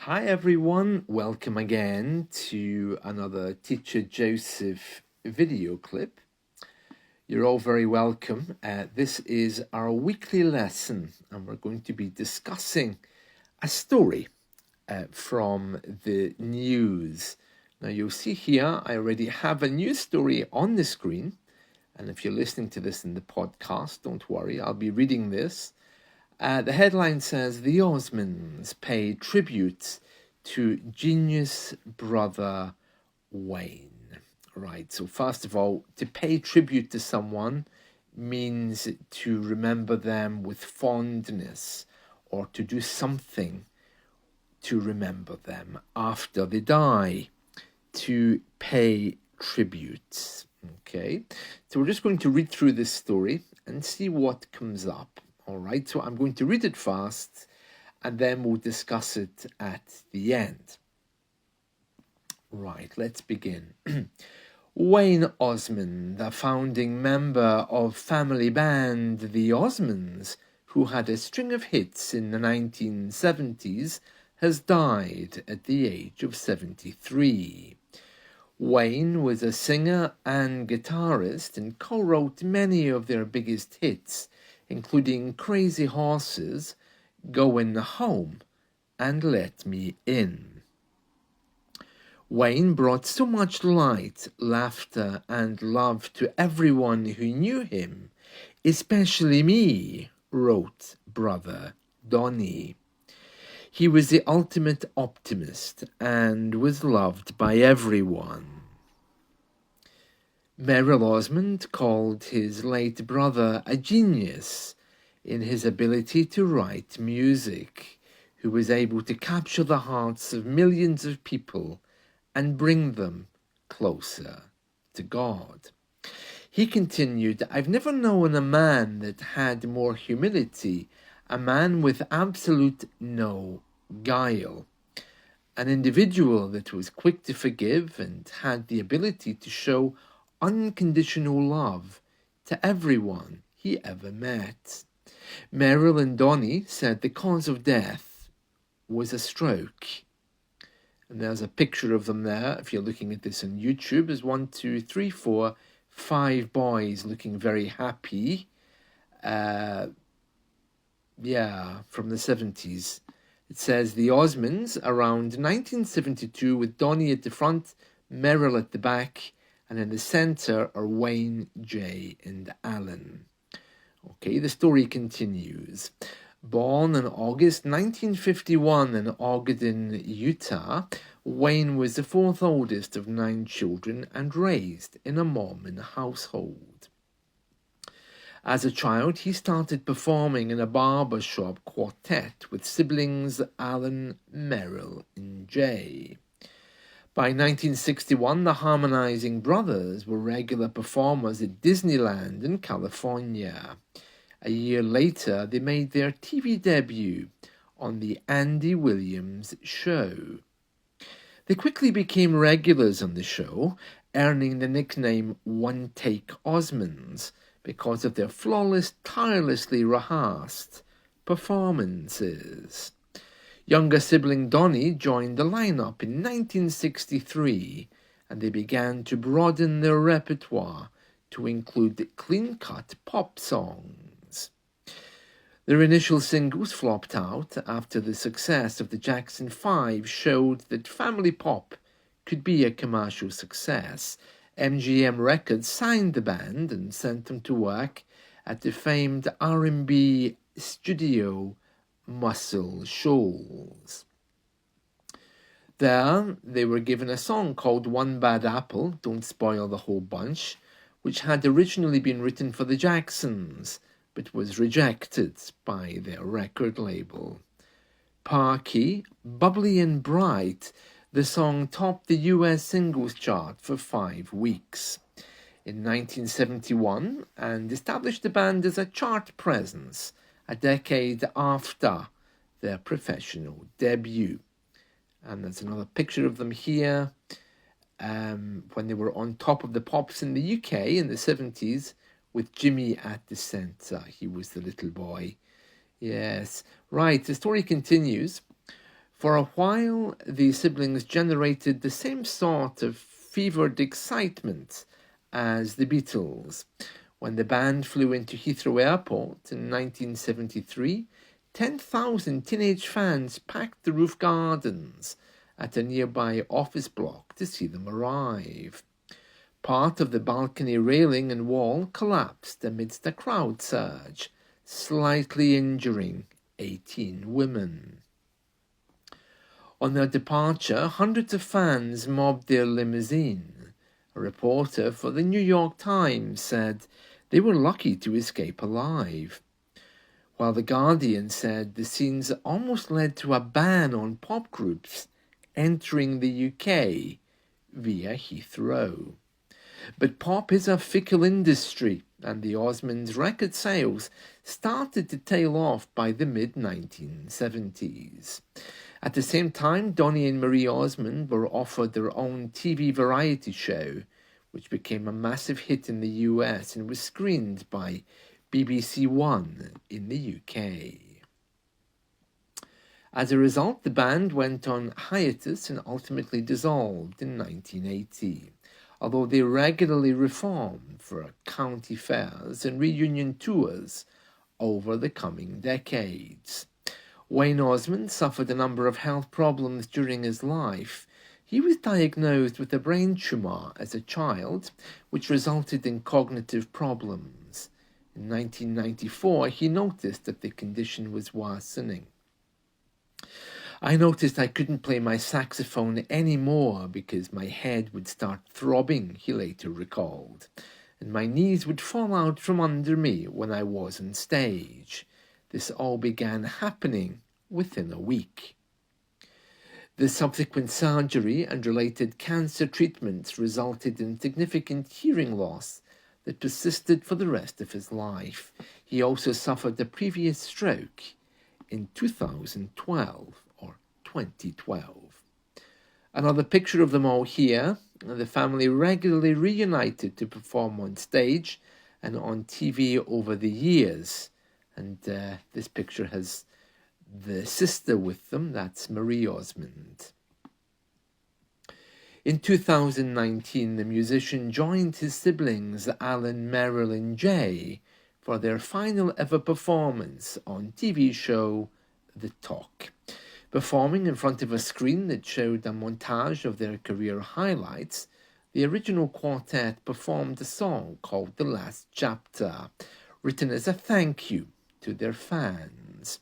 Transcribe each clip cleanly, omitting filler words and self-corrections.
Hi everyone, welcome again to another Teacher Joseph video clip. You're all very welcome. This is our weekly lesson and we're going to be discussing a story from the news. Now you'll see here I already have a news story on the screen, and if you're listening to this in the podcast, don't worry, I'll be reading this. The headline says, the Osmonds pay tribute to genius brother Wayne. Right, so first of all, to pay tribute to someone means to remember them with fondness or to do something to remember them after they die, to pay tribute. Okay, so we're just going to read through this story and see what comes up. All right, so I'm going to read it fast and then we'll discuss it at the end. Right, let's begin. Wayne Osmond, the founding member of family band The Osmonds, who had a string of hits in the 1970s, has died at the age of 73. Wayne was a singer and guitarist and co-wrote many of their biggest hits, including Crazy Horses, Going Home, and Let Me In. Wayne brought so much light, laughter, and love to everyone who knew him, especially me, wrote brother Donnie. He was the ultimate optimist and was loved by everyone. Merrill Osmond called his late brother a genius in his ability to write music, who was able to capture the hearts of millions of people and bring them closer to God. He continued, I've never known a man that had more humility, a man with absolute no guile, an individual that was quick to forgive and had the ability to show unconditional love to everyone he ever met. Merrill and Donnie said the cause of death was a stroke. And there's a picture of them there. If you're looking at this on YouTube, there's 1, 2, 3, 4, 5 boys looking very happy. From the 70s. It says the Osmonds around 1972 with Donnie at the front, Merrill at the back, and in the centre are Wayne, Jay, and Alan. Okay, the story continues. Born in August 1951 in Ogden, Utah, Wayne was the fourth oldest of 9 children and raised in a Mormon household. As a child, he started performing in a barbershop quartet with siblings Alan, Merrill, and Jay. By 1961, the Harmonizing Brothers were regular performers at Disneyland in California. A year later, they made their TV debut on the Andy Williams Show. They quickly became regulars on the show, earning the nickname One Take Osmonds because of their flawless, tirelessly rehearsed performances. Younger sibling Donnie joined the lineup in 1963, and they began to broaden their repertoire to include clean-cut pop songs. Their initial singles flopped out after the success of the Jackson 5 showed that family pop could be a commercial success. MGM Records signed the band and sent them to work at the famed R&B studio Muscle Shoals. There, they were given a song called One Bad Apple, Don't Spoil the Whole Bunch, which had originally been written for the Jacksons, but was rejected by their record label. Parky, bubbly and bright, the song topped the US singles chart for 5 weeks in 1971 and established the band as a chart presence a decade after their professional debut. And there's another picture of them here when they were on top of the pops in the UK in the 70s with Jimmy at the centre. He was the little boy. Yes. Right, the story continues. For a while, the siblings generated the same sort of fevered excitement as the Beatles. When the band flew into Heathrow Airport in 1973, 10,000 teenage fans packed the roof gardens at a nearby office block to see them arrive. Part of the balcony railing and wall collapsed amidst a crowd surge, slightly injuring 18 women. On their departure, hundreds of fans mobbed their limousine. A reporter for the New York Times said they were lucky to escape alive, while The Guardian said the scenes almost led to a ban on pop groups entering the UK via Heathrow. But pop is a fickle industry, and the Osmonds' record sales started to tail off by the mid-1970s. At the same time, Donny and Marie Osmond were offered their own TV variety show, which became a massive hit in the US and was screened by BBC One in the UK. As a result, the band went on hiatus and ultimately dissolved in 1980, although they regularly reformed for county fairs and reunion tours over the coming decades. Wayne Osmond suffered a number of health problems during his life. He was diagnosed with a brain tumour as a child, which resulted in cognitive problems. In 1994, he noticed that the condition was worsening. I noticed I couldn't play my saxophone anymore because my head would start throbbing, he later recalled, and my knees would fall out from under me when I was on stage. This all began happening within a week. The subsequent surgery and related cancer treatments resulted in significant hearing loss that persisted for the rest of his life. He also suffered a previous stroke in 2012 or 2012. Another picture of them all here. The family regularly reunited to perform on stage and on TV over the years. And this picture has the sister with them, that's Marie Osmond. In 2019, the musician joined his siblings Alan, Merrill and Jay for their final ever performance on TV show The Talk. Performing in front of a screen that showed a montage of their career highlights, the original quartet performed a song called The Last Chapter, written as a thank you to their fans.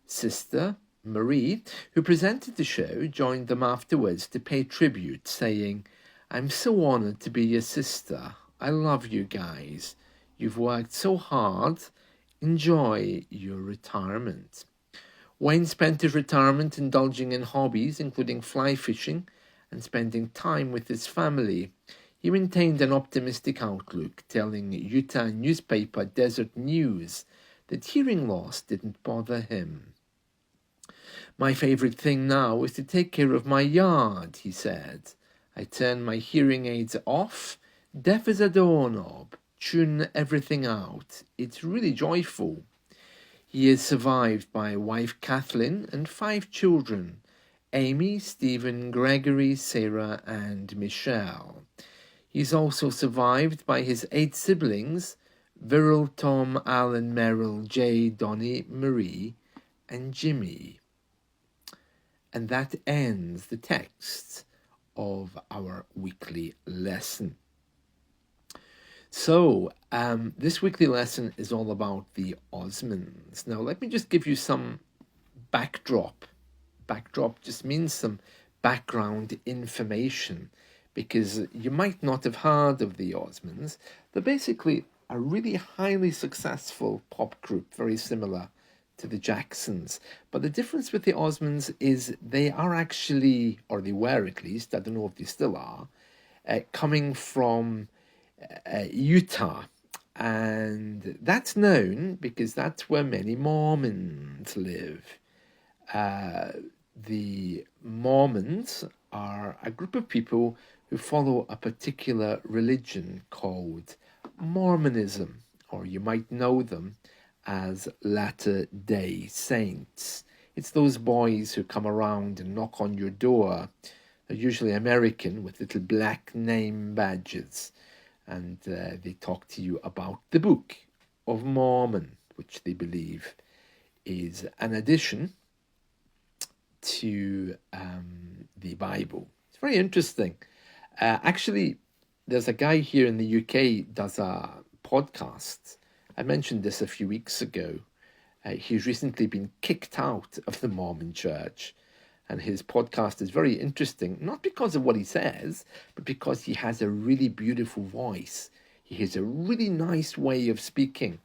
Sister Marie, who presented the show, joined them afterwards to pay tribute, saying, "I'm so honoured to be your sister. I love you guys. You've worked so hard. Enjoy your retirement." Wayne spent his retirement indulging in hobbies, including fly fishing and spending time with his family. He maintained an optimistic outlook, telling Utah newspaper Desert News that hearing loss didn't bother him. "My favourite thing now is to take care of my yard," he said. "I turn my hearing aids off, deaf as a doorknob, tune everything out. It's really joyful." He is survived by wife Kathleen and 5 children, Amy, Stephen, Gregory, Sarah and Michelle. He's also survived by his 8 siblings, Viral, Tom, Alan, Merrill, Jay, Donny, Marie and Jimmy. And that ends the text of our weekly lesson. So, this weekly lesson is all about the Osmonds. Now, let me just give you some backdrop. Backdrop just means some background information, because you might not have heard of the Osmonds. They're basically a really highly successful pop group, very similar to the Jacksons. But the difference with the Osmonds is they are actually, or they were at least, I don't know if they still are, coming from Utah. And that's known because that's where many Mormons live. The Mormons are a group of people who follow a particular religion called Mormonism, or you might know them as Latter-day Saints. It's those boys who come around and knock on your door. They're usually American with little black name badges, and they talk to you about the Book of Mormon, which they believe is an addition to the Bible. It's very interesting. Actually, there's a guy here in the UK does a podcast. I mentioned this a few weeks ago. He's recently been kicked out of the Mormon Church, and his podcast is very interesting, not because of what he says, but because he has a really beautiful voice. He has a really nice way of speaking,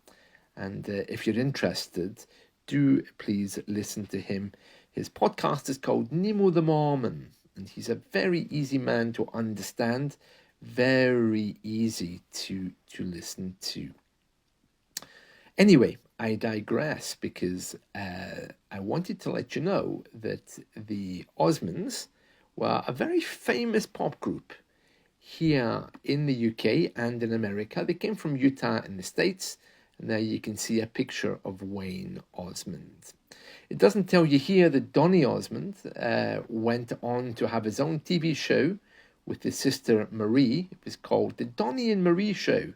and if you're interested, do please listen to him. His podcast is called Nemo the Mormon, and he's a very easy man to understand, very easy to listen to. Anyway, I digress because I wanted to let you know that the Osmonds were a very famous pop group here in the UK and in America. They came from Utah in the States, and there you can see a picture of Wayne Osmond. It doesn't tell you here that Donny Osmond went on to have his own TV show with his sister Marie. It was called The Donny and Marie Show,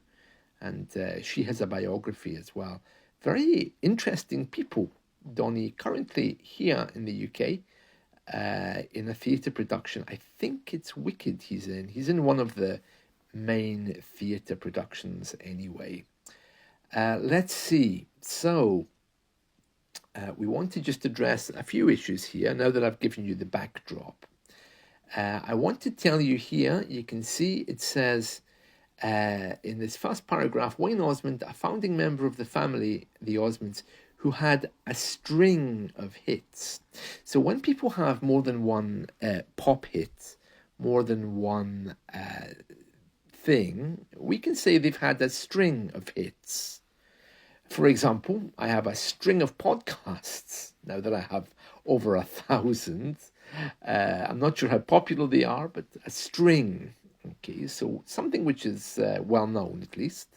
and she has a biography as well. Very interesting people. Donny currently here in the UK in a theatre production. I think it's Wicked he's in. He's in one of the main theatre productions anyway. Let's see. So we want to just address a few issues here now that I've given you the backdrop. I want to tell you here, you can see it says in this first paragraph, Wayne Osmond, a founding member of the family, the Osmonds, who had a string of hits. So when people have more than one pop hit, more than one thing, we can say they've had a string of hits. For example, I have a string of podcasts now that I have over 1,000. I'm not sure how popular they are, but a string. Okay, so something which is well known, at least,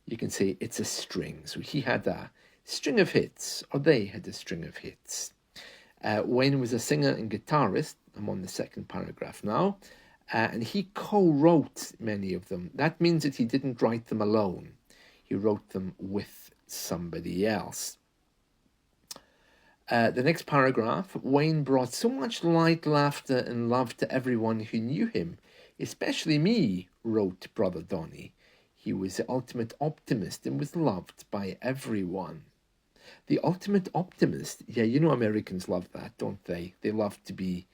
you can say it's a string. So he had a string of hits, or they had a string of hits. Wayne was a singer and guitarist. I'm on the second paragraph now. And he co-wrote many of them. That means that he didn't write them alone. He wrote them with somebody else. The next paragraph, Wayne brought so much light, laughter, and love to everyone who knew him, especially me, wrote Brother Donny. He was the ultimate optimist and was loved by everyone. The ultimate optimist, yeah, you know Americans love that, don't they? They love to be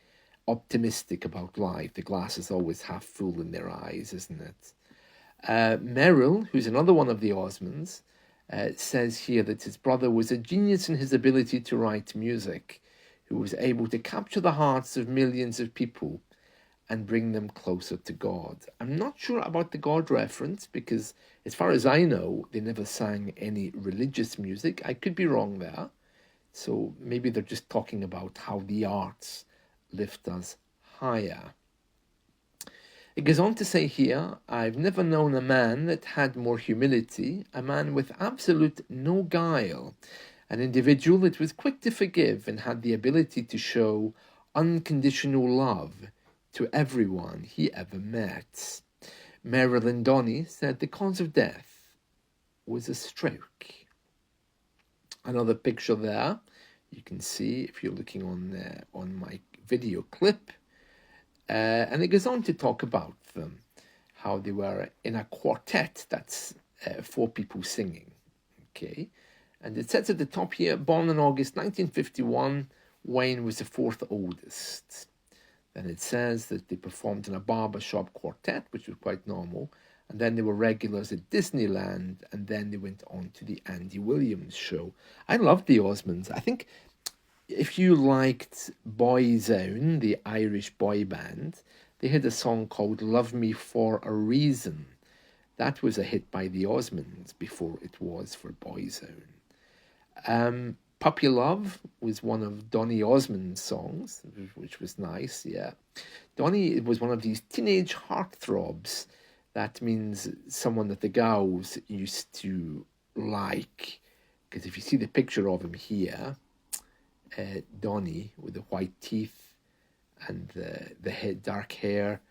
optimistic about life. The glass is always half full in their eyes, isn't it? Merrill, who's another one of the Osmonds, says here that his brother was a genius in his ability to write music, who was able to capture the hearts of millions of people and bring them closer to God. I'm not sure about the God reference because, as far as I know, they never sang any religious music. I could be wrong there. So maybe they're just talking about how the arts lift us higher. It goes on to say here, I've never known a man that had more humility, a man with absolute no guile, an individual that was quick to forgive and had the ability to show unconditional love to everyone he ever met. Marilyn Donny said the cause of death was a stroke. Another picture there, you can see if you're looking on my video clip. And it goes on to talk about them, how they were in a quartet, that's 4 people singing, okay? And it says at the top here, born in August 1951, Wayne was the 4th oldest. Then it says that they performed in a barbershop quartet, which was quite normal, and then they were regulars at Disneyland, and then they went on to the Andy Williams show. I love the Osmonds. I think if you liked Boyzone, the Irish boy band, they had a song called Love Me For A Reason. That was a hit by the Osmonds before it was for Boyzone. Puppy Love was one of Donny Osmond's songs, which was nice, yeah. Donny was one of these teenage heartthrobs. That means someone that the girls used to like. Because if you see the picture of him here, Donny with the white teeth and the dark hair,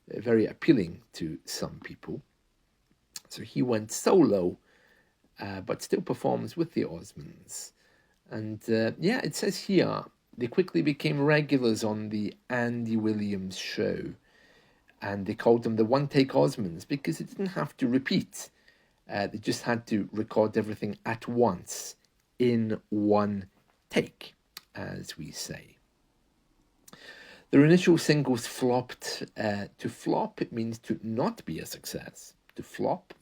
very appealing to some people. So he went solo, but still performs with the Osmonds. And it says here, they quickly became regulars on the Andy Williams show. And they called them the one-take Osmonds because they didn't have to repeat. They just had to record everything at once, in one take, as we say. Their initial singles flopped. To flop, it means to not be a success, to flop.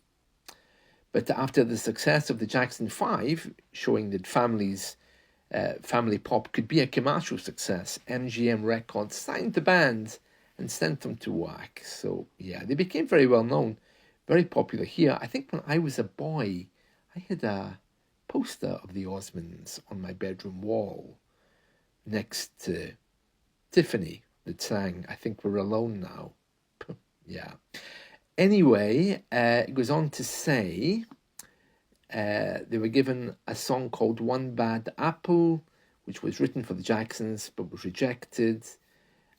But after the success of the Jackson 5, showing that family pop could be a commercial success, MGM Records signed the band and sent them to work. So, yeah, they became very well known, very popular here. I think when I was a boy, I had a poster of the Osmonds on my bedroom wall next to Tiffany that sang I Think We're Alone Now. Yeah. Anyway, it goes on to say they were given a song called One Bad Apple, which was written for the Jacksons but was rejected.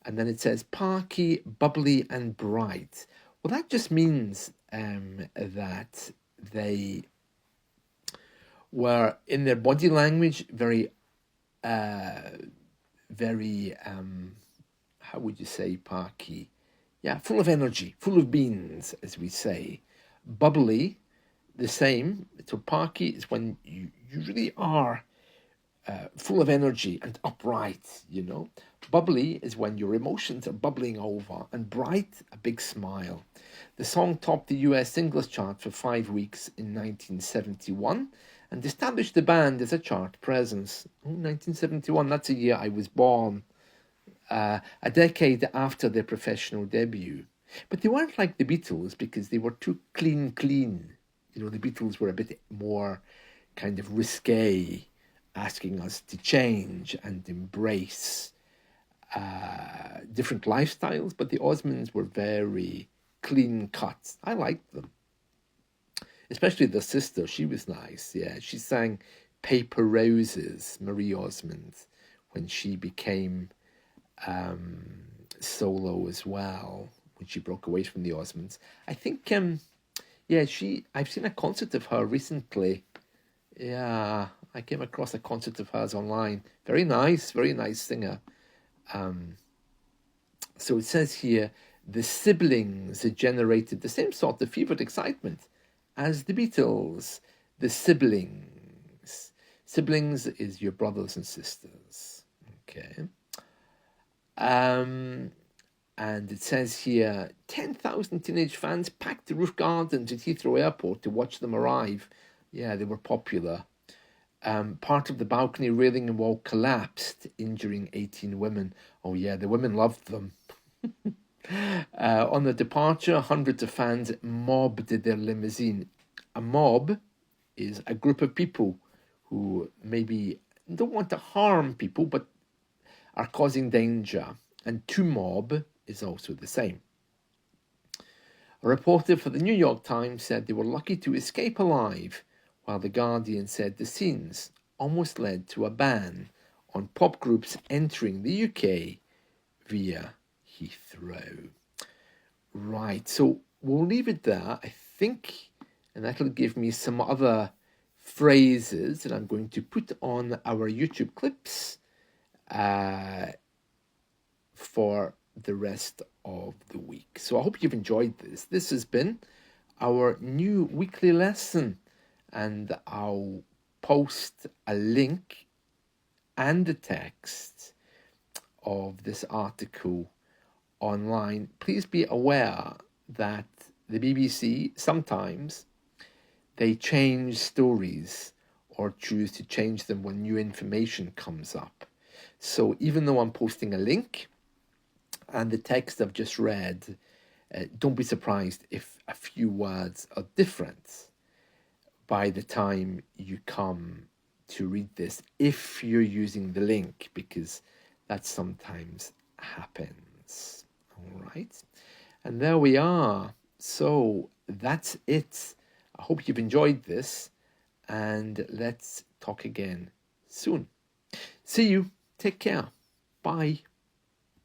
And then it says Parky, Bubbly and Bright. Well, that just means that they were, in their body language, very, how would you say, Parky? Yeah, full of energy, full of beans, as we say. Bubbly, the same. So Parky is when you really are full of energy and upright, you know. Bubbly is when your emotions are bubbling over. And bright, a big smile. The song topped the US singles chart for 5 weeks in 1971 and established the band as a chart presence. 1971, that's a year I was born. A decade after their professional debut. But they weren't like the Beatles because they were too clean. You know, the Beatles were a bit more kind of risque, asking us to change and embrace different lifestyles. But the Osmonds were very clean cut. I liked them. Especially the sister, she was nice. Yeah, she sang Paper Roses, Marie Osmond, when she became solo as well, when she broke away from the Osmonds. I think, I've seen a concert of her recently. Yeah, I came across a concert of hers online. Very nice singer. So it says here, the siblings had generated the same sort of fevered excitement as the Beatles. The siblings. Siblings is your brothers and sisters. Okay. And it says here, 10,000 teenage fans packed the roof gardens at Heathrow Airport to watch them arrive. Yeah, they were popular. Part of the balcony railing and wall collapsed, injuring 18 women. Oh yeah, the women loved them. On the departure, hundreds of fans mobbed their limousine. A mob is a group of people who maybe don't want to harm people, but are causing danger. And to mob is also the same. A reporter for the New York Times said they were lucky to escape alive, while The Guardian said the scenes almost led to a ban on pop groups entering the UK via Heathrow. Right, so we'll leave it there, I think, and that'll give me some other phrases that I'm going to put on our YouTube clips for the rest of the week. So I hope you've enjoyed this. This has been our new weekly lesson, and I'll post a link and the text of this article online. Please be aware that the BBC sometimes they change stories or choose to change them when new information comes up. So even though I'm posting a link and the text I've just read, don't be surprised if a few words are different by the time you come to read this, if you're using the link, because that sometimes happens. All right. And there we are. So that's it. I hope you've enjoyed this, and let's talk again soon. See you. Take care. Bye.